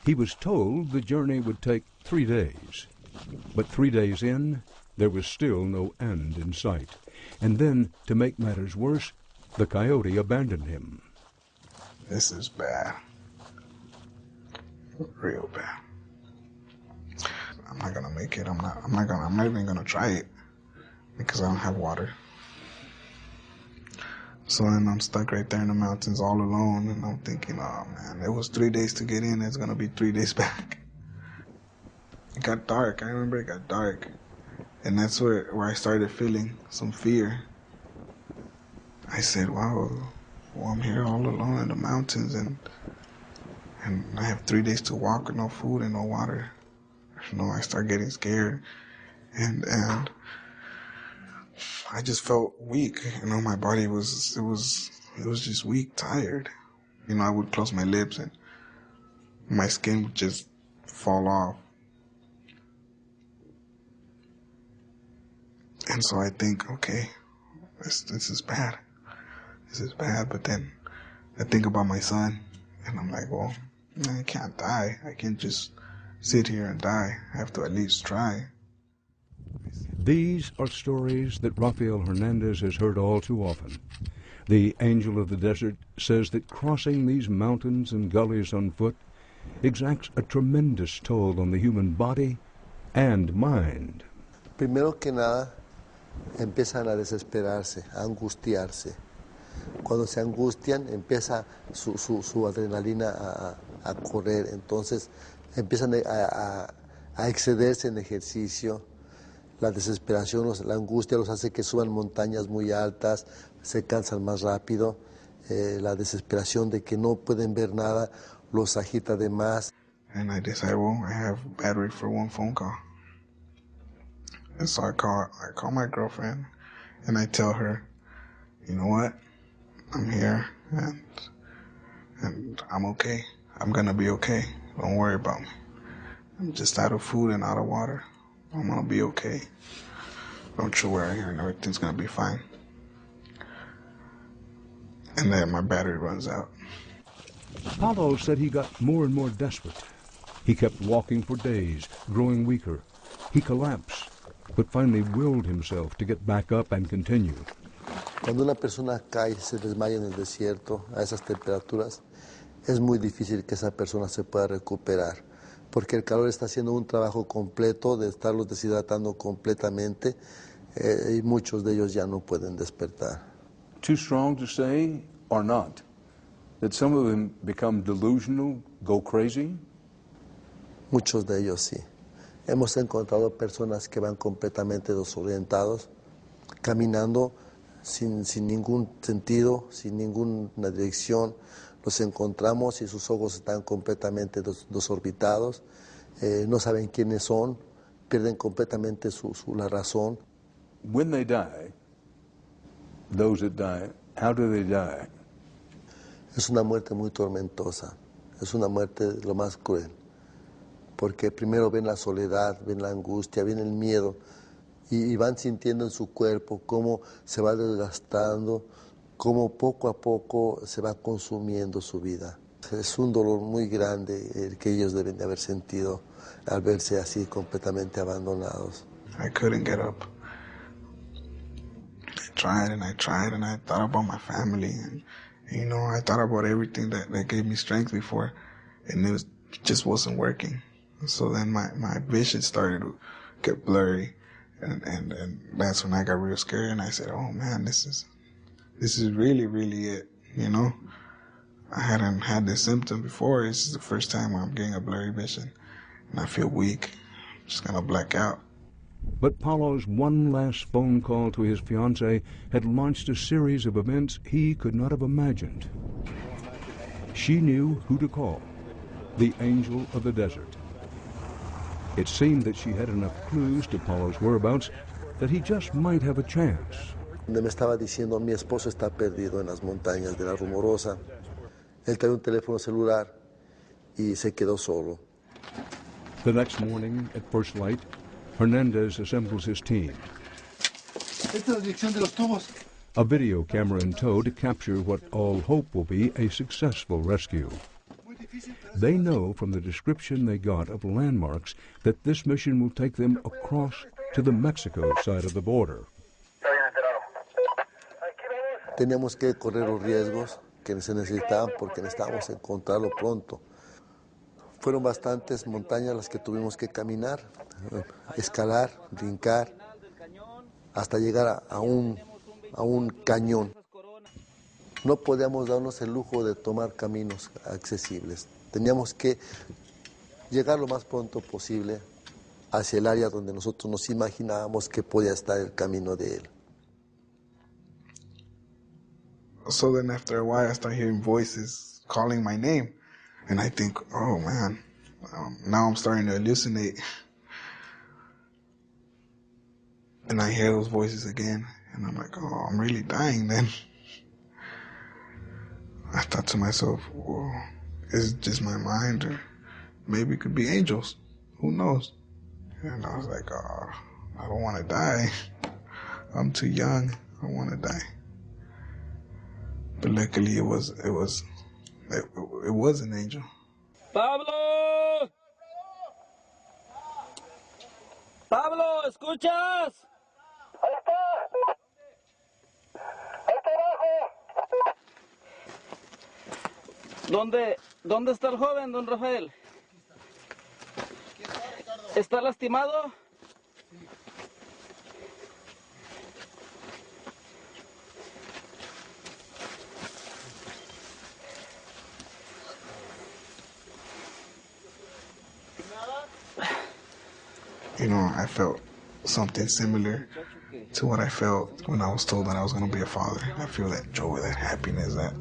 He was told the journey would take 3 days. But 3 days in, there was still no end in sight. And then, to make matters worse, the coyote abandoned him. This is bad. Real bad. I'm not gonna make it. I'm not even gonna try it because I don't have water. So then I'm stuck right there in the mountains all alone, and I'm thinking, oh man, it was 3 days to get in, it's gonna be 3 days back. It got dark. I remember it got dark. And that's where I started feeling some fear. I said, wow, well, I'm here all alone in the mountains, and I have 3 days to walk with no food and no water. You know, I start getting scared, and I just felt weak. You know, my body was just weak, tired. You know, I would close my lips and my skin would just fall off. And so I think, okay, this is bad. This is bad. But then I think about my son, and I'm like, well, I can't die. I can't just sit here and die. I have to at least try. These are stories that Rafael Hernandez has heard all too often. The angel of the desert says that crossing these mountains and gullies on foot exacts a tremendous toll on the human body and mind. Primero que nada, empiezan a desesperarse, a angustiarse. Cuando se angustian, empieza su adrenalina a correr, entonces empiezan a excederse en ejercicio. La desesperación, la angustia los hace que suban montañas muy altas, se cansan más rápido. La desesperación de que no pueden ver nada los agita de más. And I decided, well, I have battery for one phone call. And so I call my girlfriend, and I tell her, you know what, I'm here, and I'm okay. I'm gonna be okay. Don't worry about me. I'm just out of food and out of water. I'm gonna be okay. Don't you worry, and everything's gonna be fine. And then my battery runs out. Paulo said he got more and more desperate. He kept walking for days, growing weaker. He collapsed, but finally willed himself to get back up and continue. Cuando una persona cae, se desmaya en el desierto a esas temperaturas, es muy difícil que esa persona se pueda recuperar, porque el calor está haciendo un trabajo completo de estarlos deshidratando completamente, y muchos de ellos ya no pueden despertar. Too strong to say or not? That some of them become delusional, go crazy? Muchos de ellos sí. Hemos encontrado personas que van completamente desorientados, caminando sin ningún sentido, sin ninguna dirección. Los encontramos y sus ojos están completamente desorbitados, no saben quiénes son, pierden completamente la razón. When they die, those that die, how do they die? Es una muerte muy tormentosa, es una muerte de lo más cruel, porque primero ven la soledad, ven la angustia, ven el miedo, y van sintiendo en su cuerpo cómo se va desgastando, cómo poco a poco se va consumiendo su vida. Es un dolor muy grande el que ellos deben de haber sentido al verse así completamente abandonados. I couldn't get up. I tried and I thought about my family, and you know, I thought about everything that gave me strength before, and it just wasn't working. So then my vision started to get blurry, and that's when I got real scared, and I said, oh man, this is really, really it, you know? I hadn't had this symptom before. This is the first time where I'm getting a blurry vision, and I feel weak. I'm just gonna black out. But Paulo's one last phone call to his fiancée had launched a series of events he could not have imagined. She knew who to call, the angel of the desert. It seemed that she had enough clues to Paulo's whereabouts that he just might have a chance. Me estaba diciendo, mi esposo está perdido en las montañas de la Rumorosa. Él trae un teléfono celular y se quedó solo. The next morning, at first light, Hernandez assembles his team. Esta es la dirección de los tubos. A video camera in tow to capture what all hope will be a successful rescue. They know from the description they got of landmarks that this mission will take them across to the Mexico side of the border. Teníamos que correr los riesgos que se necesitaban porque necesitábamos encontrarlo pronto. Fueron bastantes montañas las que tuvimos que caminar, escalar, brincar, hasta llegar a un cañón. No podíamos darnos el lujo de tomar caminos accesibles. Teníamos que llegar lo más pronto posible hacia el área donde nosotros nos imaginábamos que podía estar el camino de él. So then after a while, I start hearing voices calling my name. And I think, oh man, now I'm starting to hallucinate. And I hear those voices again. And I'm like, oh, I'm really dying then. I thought to myself, whoa, is it just my mind? Or maybe it could be angels. Who knows? And I was like, oh, I don't want to die. I'm too young. I want to die. But luckily it was an angel. Pablo! Pablo, ¿escuchas? Ahí está. Ahí está abajo. ¿Dónde está el joven, don Rafael? ¿Está lastimado? You know, I felt something similar to what I felt when I was told that I was going to be a father. I feel that joy, that happiness, that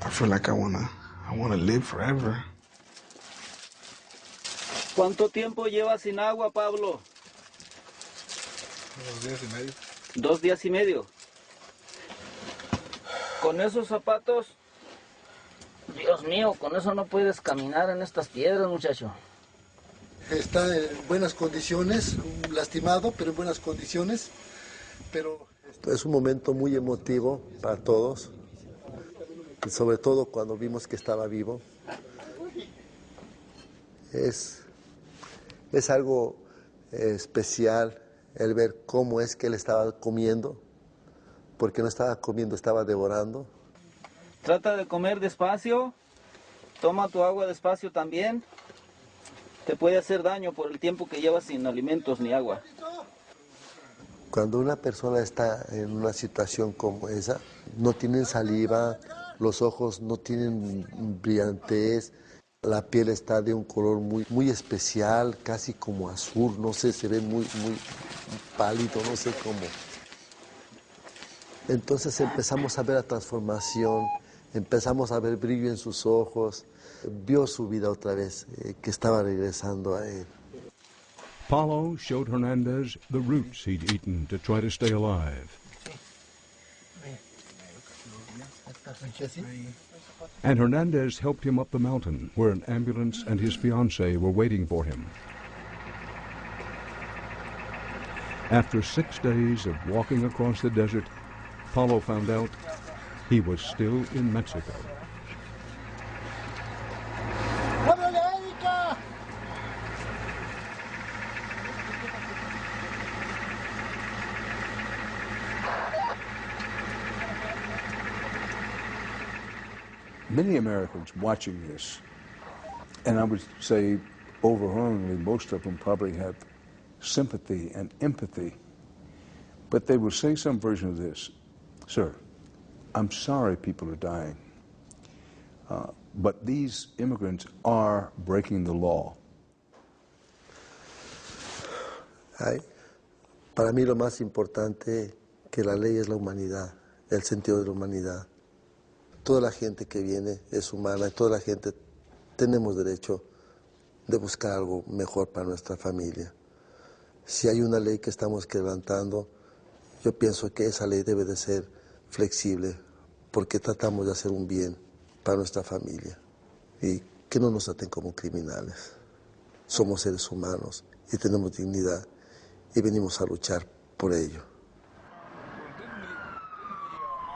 I feel like I want to live forever. ¿Cuánto tiempo llevas sin agua, Pablo? 2 días y medio. 2 días y medio. Con esos zapatos, Dios mío, con eso no puedes caminar en estas piedras, muchacho. Está en buenas condiciones, lastimado, pero en buenas condiciones. Pero es un momento muy emotivo para todos, sobre todo cuando vimos que estaba vivo. Es algo especial el ver cómo es que él estaba comiendo, porque no estaba comiendo, estaba devorando. Trata de comer despacio, toma tu agua despacio también. Te puede hacer daño por el tiempo que llevas sin alimentos ni agua. Cuando una persona está en una situación como esa, no tienen saliva, los ojos no tienen brillantez, la piel está de un color muy especial, casi como azul, no sé, se ve muy pálido, no sé cómo. Entonces empezamos a ver la transformación, empezamos a ver brillo en sus ojos, vio su vida otra vez, que estaba regresando a él. Paulo showed Hernandez the roots he'd eaten to try to stay alive. And Hernandez helped him up the mountain, where an ambulance and his fiancée were waiting for him. After 6 days of walking across the desert, Paulo found out he was still in Mexico. Many Americans watching this, and I would say overwhelmingly most of them probably have sympathy and empathy, but they will say some version of this: sir, I'm sorry people are dying, but these immigrants are breaking the law. Para mí lo más importante que la ley es la humanidad, el sentido de la humanidad. Toda la gente que viene es humana y toda la gente tenemos derecho de buscar algo mejor para nuestra familia. Si hay una ley que estamos quebrantando, yo pienso que esa ley debe de ser flexible porque tratamos de hacer un bien para nuestra familia y que no nos traten como criminales. Somos seres humanos y tenemos dignidad y venimos a luchar por ello.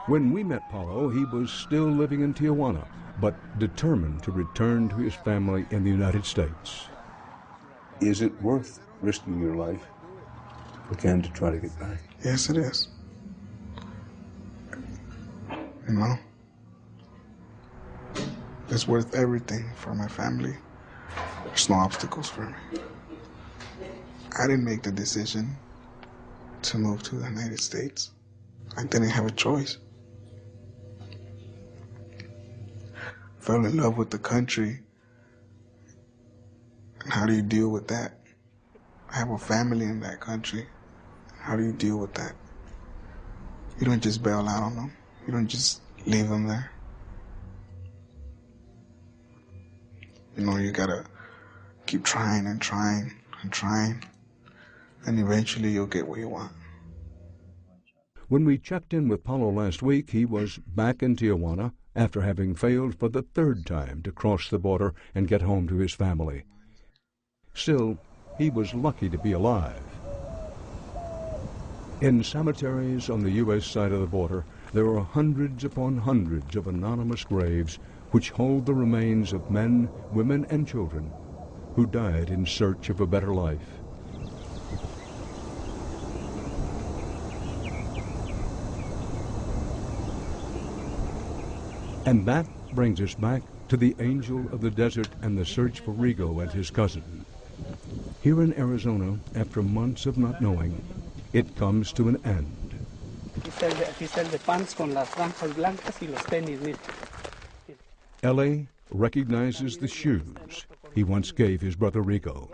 When we met Paulo, he was still living in Tijuana, but determined to return to his family in the United States. Is it worth risking your life again to try to get back? Yes, it is. You know, it's worth everything for my family. There's no obstacles for me. I didn't make the decision to move to the United States. I didn't have a choice. Fell in love with the country. And how do you deal with that? I have a family in that country. How do you deal with that? You don't just bail out on them. You don't just leave them there. You know, you gotta keep trying and trying and trying, and eventually you'll get what you want. When we checked in with Paulo last week, he was back in Tijuana after having failed for the third time to cross the border and get home to his family. Still, he was lucky to be alive. In cemeteries on the U.S. side of the border, there are hundreds upon hundreds of anonymous graves which hold the remains of men, women, and children who died in search of a better life. And that brings us back to the angel of the desert and the search for Rigo and his cousin. Here in Arizona, after months of not knowing, it comes to an end. Ellie recognizes the shoes he once gave his brother Rigo.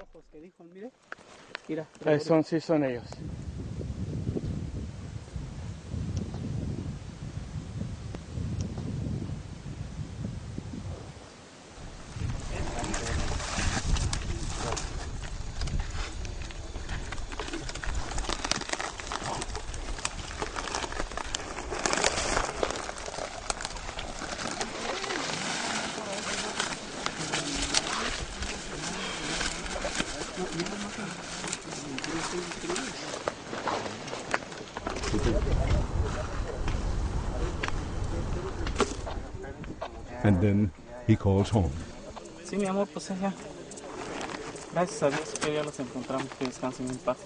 Son ellos. And then he calls home. Sí, mi amor, pues ya. Gracias a Dios que ya los encontramos, que descansen en paz.